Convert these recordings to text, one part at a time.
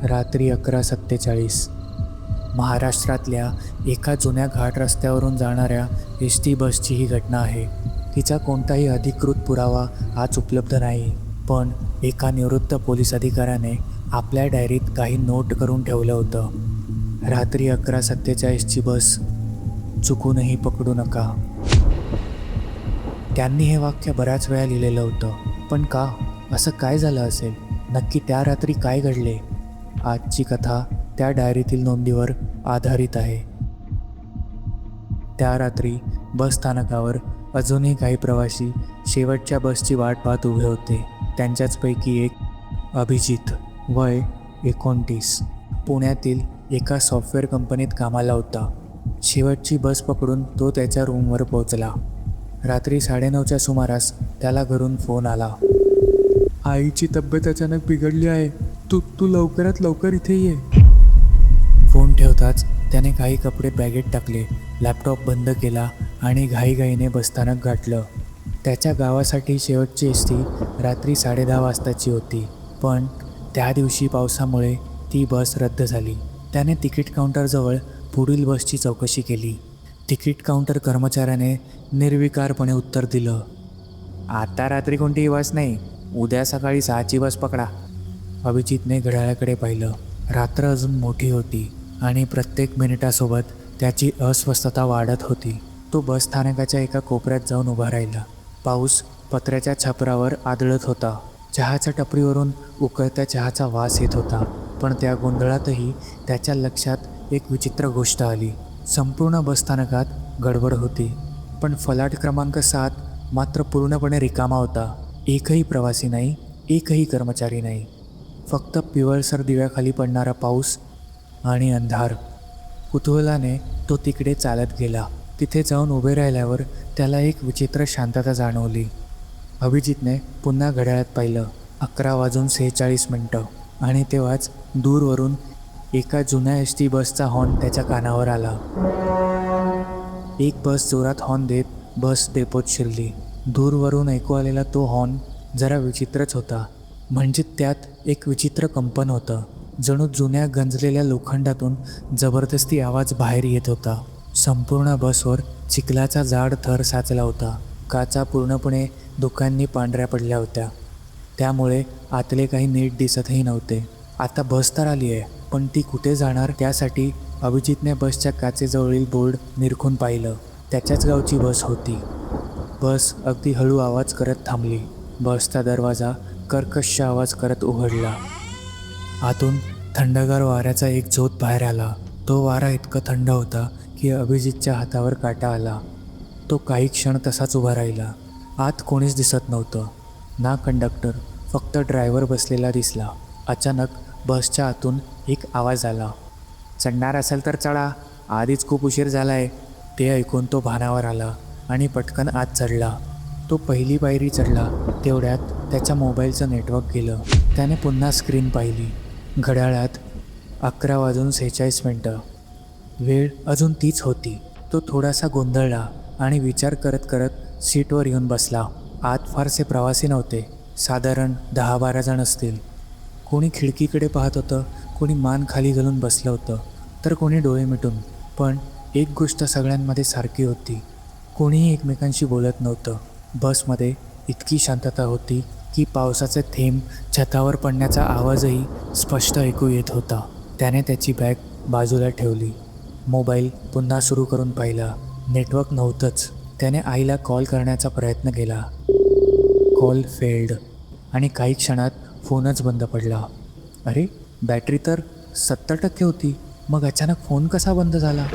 रात्री 11:47 महाराष्ट्रातल्या एका जुन्या घाट रस्त्यावरून जाणाऱ्या एस टी बसची ही घटना आहे. तिचा कोणताही अधिकृत पुरावा आज उपलब्ध नाही, पण एका निवृत्त पोलीस अधिकाऱ्याने आपल्या डायरीत काही नोट करून ठेवलं होतं. रात्री 11:47ची बस चुकूनही पकडू नका. त्यांनी हे वाक्य बऱ्याच वेळा लिहिलेलं होतं, पण का? असं काय झालं असेल? नक्की त्या रात्री काय घडले? आजची कथा त्या डायरीतील नोंदीवर आधारित आहे. त्या रात्री बस स्थानकावर अजूनही काही प्रवासी शेवटच्या बसची वाट पाहत उभे होते. त्यांच्याचपैकी एक अभिजित, वय 29, पुण्यातील एका सॉफ्टवेअर कंपनीत कामाला होता. शेवटची बस पकडून तो त्याच्या रूमवर पोहोचला. रात्री 9:30च्या सुमारास त्याला घरून फोन आला. आईची तब्येत अचानक बिघडली आहे, तू लवकरात लवकर इथे ये. फोन ठेवताच त्याने काही कपडे बॅगेत टाकले, लॅपटॉप बंद केला आणि घाईघाईने बसस्थानक गाठलं. त्याच्या गावासाठी शेवटची एस टी रात्री 10:30 वाजताची होती, पण त्या दिवशी पावसामुळे ती बस रद्द झाली. त्याने तिकीट काउंटरजवळ पुढील बसची चौकशी केली. तिकीट काउंटर कर्मचाऱ्याने निर्विकारपणे उत्तर दिलं, आता रात्री कोणतीही बस नाही, उद्या सकाळी 6ची बस पकडा. अभिजितने घड्याळाकडे पाहिलं. रात्र अजून मोठी होती आणि प्रत्येक मिनिटासोबत त्याची अस्वस्थता वाढत होती. तो बसस्थानकाच्या एका कोपऱ्यात जाऊन उभा राहिला. पाऊस पत्र्याच्या छपरावर आदळत होता. चहाच्या टपरीवरून उकळत्या चहाचा वास येत होता, पण त्या गोंधळातही त्याच्या लक्षात एक विचित्र गोष्ट आली. संपूर्ण बसस्थानकात गडबड होती, पण फलाट क्रमांक 7 मात्र पूर्णपणे रिकामा होता. एकही प्रवासी नाही, एकही कर्मचारी नाही. फक्त पिवळसर दिव्याखाली पडणारा पाऊस आणि अंधार. कुतूहलाने तो तिकडे चालत गेला. तिथे जाऊन उभे राहिल्यावर त्याला एक विचित्र शांतता जाणवली. अभिजितने पुन्हा घड्याळात पाहिलं. 11:46 आणि तेव्हाच दूरवरून एका जुन्या एस टी बसचा हॉर्न त्याच्या कानावर आला. एक बस जोरात हॉर्न देत बस डेपोत शिरली. दूरवरून ऐकू आलेला तो हॉर्न जरा विचित्रच होता. म्हणजे त्यात एक विचित्र कंपन होतं. जणू जुन्या गंजलेल्या लोखंडातून जबरदस्ती आवाज बाहेर येत होता. संपूर्ण बसवर चिखलाचा जाड थर साचला होता. काचा पूर्णपणे धुक्यांनी पांढऱ्या पडल्या होत्या, त्यामुळे आतले काही नीट दिसतही नव्हते. आता बस तर आली आहे, पण ती कुठे जाणार? त्यासाठी अभिजितने बसच्या काचेजवळील बोर्ड निरखून पाहिलं. त्याच्याच गावची बस होती. बस अगदी हळू आवाज करत थांबली. बसचा दरवाजा कर्कश आवाज करत उघडला. आतून थंडगार वाऱ्याचा एक झोत बाहेर आला. तो वारा इतका थंड होता की अभिजितच्या हातावर काटा आला. तो काही क्षण तसाच उभा राहिला. आत कोणीच दिसत नव्हतं, ना कंडक्टर, फक्त ड्रायव्हर बसलेला दिसला. अचानक बसच्या आतून एक आवाज आला, चढणार असेल तर चढा, आधीच खूप उशीर झाला आहे. ते ऐकून तो भानावर आला आणि पटकन आत चढला. तो पहिली पायरी चढला तेवढ्यात त्याच्या मोबाईलचं नेटवर्क गेलं. त्याने पुन्हा स्क्रीन पाहिली. घड्याळात 11:46. वेळ अजून तीच होती. तो थोडासा गोंधळला आणि विचार करत करत सीटवर येऊन बसला. आत फारसे प्रवासी नव्हते, साधारण 10-12 जण असतील. कोणी खिडकीकडे पाहत होतं, कोणी मान खाली घालून बसलं होतं, तर कोणी डोळे मिटून. पण एक गोष्ट सगळ्यांमध्ये सारखी होती, कोणीही एकमेकांशी बोलत नव्हतं. बसमध्ये इतकी शांतता होती की पावसाचे थेंब छतावर पडण्याचा आवाजही स्पष्ट ऐकू येत होता. त्याने त्याची बॅग बाजूला ठेवली. मोबाईल पुन्हा सुरू करून पाहिला. नेटवर्क नव्हतंच. त्याने आईला कॉल करण्याचा प्रयत्न केला. कॉल फेल्ड आणि काही क्षणात फोनच बंद पडला. अरे, बॅटरी तर 70% होती, मग अचानक फोन कसा बंद झाला?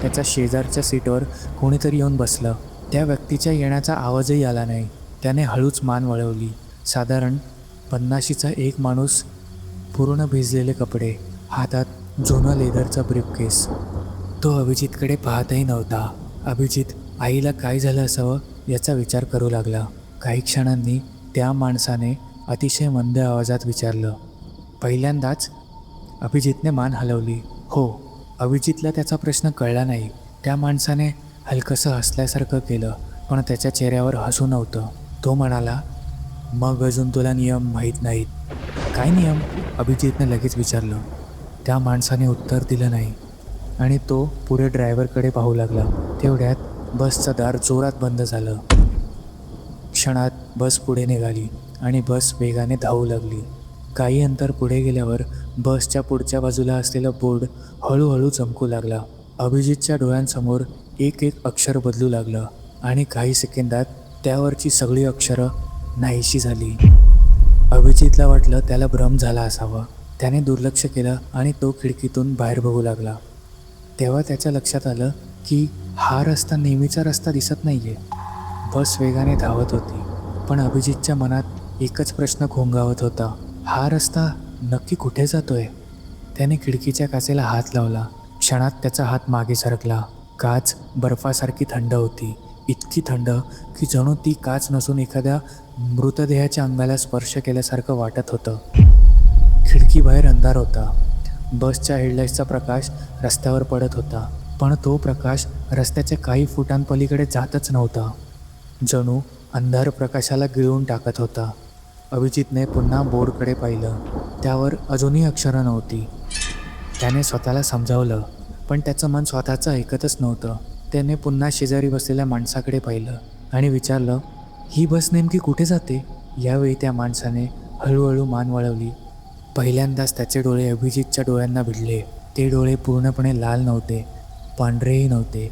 त्याच्या शेजारच्या सीटवर कोणीतरी येऊन बसलं. त्या व्यक्तीच्या येण्याचा आवाजही आला नाही. त्याने हळूच मान वळवली. साधारण 50शीचा एक माणूस, पूर्ण भिजलेले कपडे, हातात जुनं लेदरचा ब्रीफकेस. तो अभिजितकडे पाहतही नव्हता. अभिजित आईला काय झालं असावं याचा विचार करू लागला. काही क्षणांनी त्या माणसाने अतिशय मंद आवाजात विचारलं, पहिल्यांदाच? अभिजितने मान हलवली. हो. अभिजितला त्याचा प्रश्न कळला नाही. त्या माणसाने हलकंसं हसल्यासारखं केलं, पण त्याच्या चेहऱ्यावर हसू नव्हतं. तो म्हणाला, मग अजून तुला नियम माहीत नाहीत. काय नियम? अभिजितने लगेच विचारलं. त्या माणसाने उत्तर दिलं नाही आणि तो पुढे ड्रायव्हरकडे पाहू लागला. तेवढ्यात बसचं दार जोरात बंद झालं. क्षणात बस पुढे निघाली आणि बस वेगाने धावू लागली. काही अंतर पुढे गेल्यावर बसच्या पुढच्या बाजूला असलेला बोर्ड हळूहळू चमकू लागला. अभिजितच्या डोळ्यांसमोर एक एक अक्षर बदलू लागलं आणि काही सेकंदात त्यावरची सगळी अक्षरं नाहीशी झाली. अभिजितला वाटलं त्याला भ्रम झाला असावा. त्याने दुर्लक्ष केलं आणि तो खिडकीतून बाहेर बघू लागला. तेव्हा त्याच्या लक्षात आलं की हा रस्ता नेहमीचा रस्ता दिसत नाहीये. बस वेगाने धावत होती, पण अभिजितच्या मनात एकच प्रश्न घोंगावत होता. हा रस्ता नक्की कुठे जातोय? त्याने खिडकीच्या काचेला हात लावला. क्षणात त्याचा हात मागे सरकला. काच बर्फासारखी थंड होती. इतकी थंड की जणू ती काच नसून एखाद्या मृतदेहाच्या अंगाला स्पर्श केल्यासारखं वाटत होतं. खिडकीबाहेर अंधार होता. बसच्या हेडलाईट्सचा प्रकाश रस्त्यावर पडत होता, पण तो प्रकाश रस्त्याच्या काही फुटांपलीकडे जातच नव्हता. जणू अंधार प्रकाशाला गिळून टाकत होता. अभिजितने पुन्हा बोर्डकडे पाहिलं. त्यावर अजूनही अक्षरं नव्हती. त्याने स्वतःला समजावलं, पण त्याचं मन स्वतःचं ऐकतच नव्हतं. त्याने पुन्हा शेजारी बसलेल्या माणसाकडे पाहिलं आणि विचारलं, ही बस नेमकी कुठे जाते? यावेळी त्या माणसाने हळूहळू मान वळवली. पहिल्यांदाच त्याचे डोळे अभिजितच्या डोळ्यांना भिडले. ते डोळे पूर्णपणे लाल नव्हते, पांढरेही नव्हते,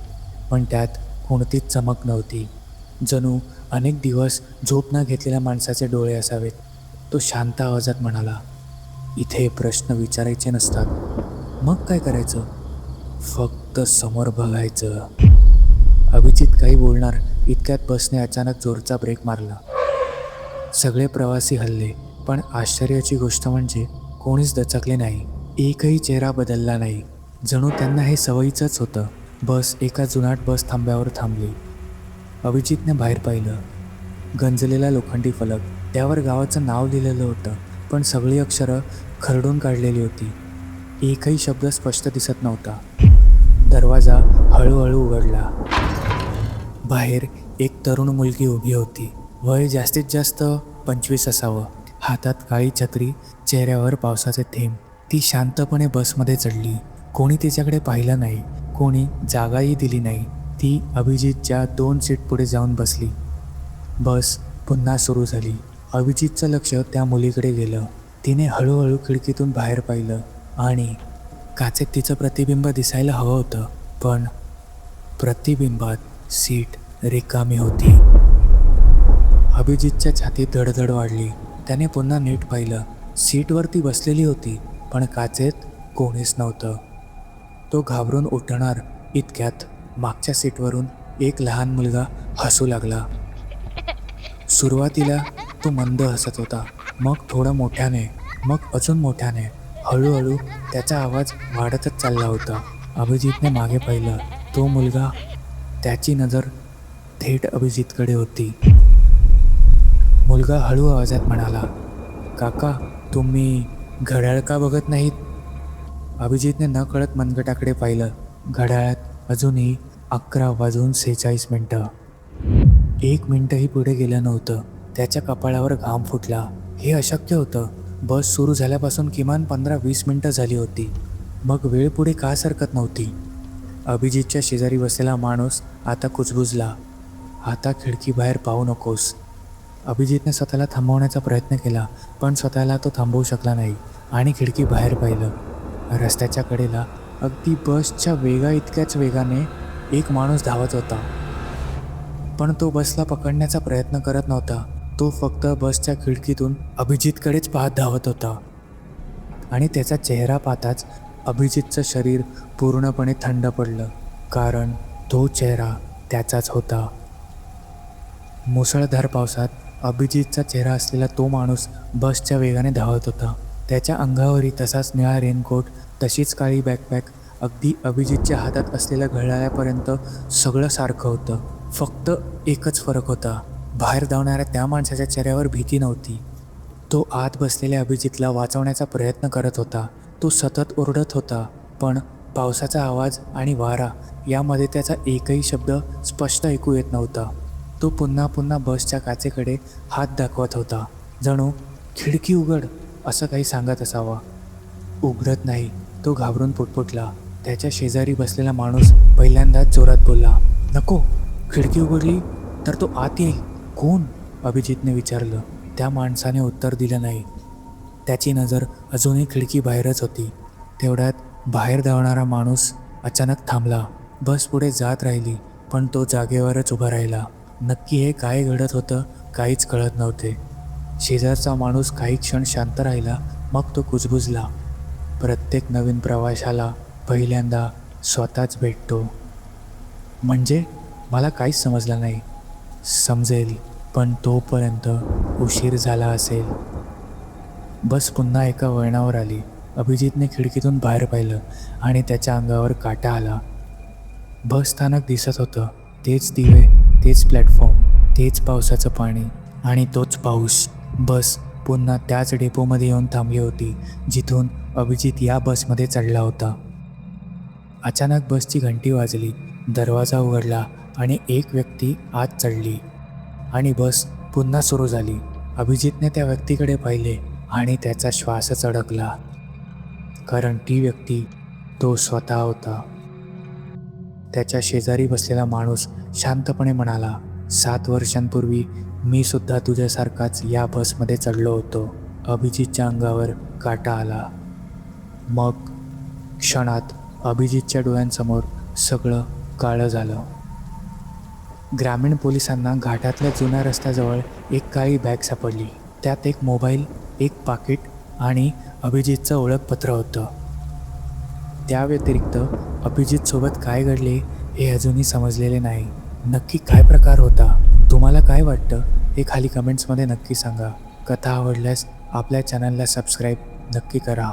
पण त्यात कोणतीच चमक नव्हती. जणू अनेक दिवस झोप न घेतलेल्या माणसाचे डोळे असावेत. तो शांत आवाजात म्हणाला, इथे प्रश्न विचारायचे नसतात. मग काय करायचं? फक्त समोर बघायचं. अभिजित काही बोलणार इतक्यात बसने अचानक जोरचा ब्रेक मारला. सगळे प्रवासी हलले, पण आश्चर्याची गोष्ट म्हणजे कोणीच दचकले नाही. एकही चेहरा बदलला नाही. जणू त्यांना हे सवयीचंच होतं. बस एका जुनाट बस थांब्यावर थांबली. अभिजितने बाहेर पाहिलं. गंजलेला लोखंडी फलक, त्यावर गावाचं नाव लिहिलेलं होतं, पण सगळी अक्षरं खरडून काढलेली होती. एकही शब्द स्पष्ट दिसत नव्हता. दरवाजा हळूहळू उघडला. बाहेर एक तरुण मुलगी उभी होती. वय जास्तीत जास्त 25 असावं. हातात काळी छत्री, चेहऱ्यावर पावसाचे थेंब. ती शांतपणे बसमध्ये चढली. कोणी तिच्याकडे पाहिलं नाही, कोणी जागाही दिली नाही. ती अभिजितच्या 2 सीट पुढे जाऊन बसली. बस पुन्हा सुरू झाली. अभिजितचं लक्ष त्या मुलीकडे गेलं. तिने हळूहळू खिडकीतून बाहेर पाहिलं आणि काचेत तिचं प्रतिबिंब दिसायला हवं होतं, पण प्रतिबिंबात सीट रिकामी होती. अभिजितच्या छातीत धडधड वाढली. त्याने पुन्हा नीट पाहिलं. सीटवरती बसलेली होती, पण काचेत कोणीच नव्हतं. तो घाबरून उठणार इतक्यात मागच्या सीटवरून एक लहान मुलगा हसू लागला. सुरुवातीला तो मंद हसत होता, मग थोडं मोठ्याने, मग अजून मोठ्याने. हळूहळू त्याचा आवाज वाढतच चालला होता. अभिजितने मागे पाहिलं. तो मुलगा, त्याची नजर थेट अभिजितकडे होती. मुलगा हळू आवाजात म्हणाला, काका, तुम्ही घड्याळ का बघत नाहीत? अभिजितने न कळत मनगटाकडे पाहिलं. घड्याळात अजूनही 11:46. 1 मिनिटही पुढे गेलं नव्हतं. त्याच्या कपाळावर घाम फुटला. हे अशक्य होतं. बस सुरू झाल्यापासून किमान 15-20 मिनिटं झाली होती. मग वेळ पुढे का सरकत नव्हती? अभिजितच्या शेजारी बसलेला माणूस आता कुजबुजला. आता खिडकीबाहेर पाहू नकोस. अभिजितने स्वतःला थांबवण्याचा प्रयत्न केला, पण स्वतःला तो थांबवू शकला नाही आणि खिडकी बाहेर पाहिलं. रस्त्याच्या कडेला अगदी बसच्या वेगा इतक्याच वेगाने एक माणूस धावत होता, पण तो बसला पकडण्याचा प्रयत्न करत नव्हता. तो फक्त बसच्या खिडकीतून अभिजितकडेच पाहत धावत होता आणि त्याचा चेहरा पाहताच अभिजितचं शरीर पूर्णपणे थंड पडलं, कारण तो चेहरा त्याचाच होता. मुसळधार पावसात अभिजितचा चेहरा असलेला तो माणूस बसच्या वेगाने धावत होता. त्याच्या अंगावरही तसाच निळा रेनकोट, तशीच काळी बॅकपॅक. अगदी अभिजितच्या हातात असलेल्या घड्याळापर्यंत सगळं सारखं होतं. फक्त एकच फरक होता. बाहेर धावणाऱ्या त्या माणसाच्या चेहऱ्यावर भीती नव्हती. तो आत बसलेल्या अभिजितला वाचवण्याचा प्रयत्न करत होता. तो सतत ओरडत होता, पण पावसाचा आवाज आणि वारा यामध्ये त्याचा एकही शब्द स्पष्ट ऐकू येत नव्हता. तो पुन्हा पुन्हा बसच्या काचेकडे हात दाखवत होता, जणू खिडकी उघड, असं काही सांगत असावं. उघडत नाही. तो घाबरून पुटपुटला. त्याच्या शेजारी बसलेला माणूस पहिल्यांदाच जोरात बोलला, नको. खिडकी उघडली तर तो आत येईल. कोण? अभिजितने विचारलं. त्या माणसाने उत्तर दिलं नाही. त्याची नजर अजूनही खिडकी बाहेरच होती. तेवढ्यात बाहेर धावणारा माणूस अचानक थांबला. बस पुढे जात राहिली, पण तो जागेवरच उभा राहिला. नक्की हे काय घडत होतं काहीच कळत नव्हते. शेजारचा माणूस काही क्षण शांत राहिला, मग तो कुजबुजला, प्रत्येक नवीन प्रवाशाला पहिल्यांदा स्वतःच भेटतो. म्हणजे? मला काहीच समजलं नाही. समजेल, पण तोपर्यंत उशीर झाला असेल. बस पुन्हा एका वळणावर आली. अभिजितने खिडकीतून बाहेर पाहिलं आणि त्याच्या अंगावर काटा आला. बस स्थानक दिसत होतं. तेच दिवे, तेच प्लॅटफॉर्म, तेच पावसाचं पाणी आणि तोच पाऊस. बस पुन्हा त्याच डेपोमध्ये येऊन थांबली होती, जिथून अभिजित या बसमध्ये चढला होता. अचानक बसची घंटी वाजली, दरवाजा उघडला आणि एक व्यक्ती आत चढली आणि बस पुन्हा सुरू झाली. अभिजितने त्या व्यक्तीकडे पाहिले आणि त्याचा श्वासच अडकला, कारण ती व्यक्ती तो स्वतः होता. त्याच्या शेजारी बसलेला माणूस शांतपणे म्हणाला, 7 वर्षांपूर्वी मी सुद्धा तुझ्यासारखाच या बसमध्ये चढलो होतो. अभिजितच्या अंगावर काटा आला. मग क्षणात अभिजितच्या डोळ्यांसमोर सगळं काळं झालं. ग्रामीण पोलिसांना घाटातल्या जुन्या रस्त्याजवळ एक काळी बॅग सापडली. त्यात एक मोबाईल, एक पाकिट आणि अभिजितचं ओळखपत्र होतं. त्या व्यतिरिक्त अभिजितसोबत काय घडले हे अजूनही समजलेले नाही. नक्की काय प्रकार होता? तुम्हाला काय वाटतं हे खाली कमेंट्समध्ये नक्की सांगा. कथा आवडल्यास आपल्या चॅनलला सबस्क्राईब नक्की करा.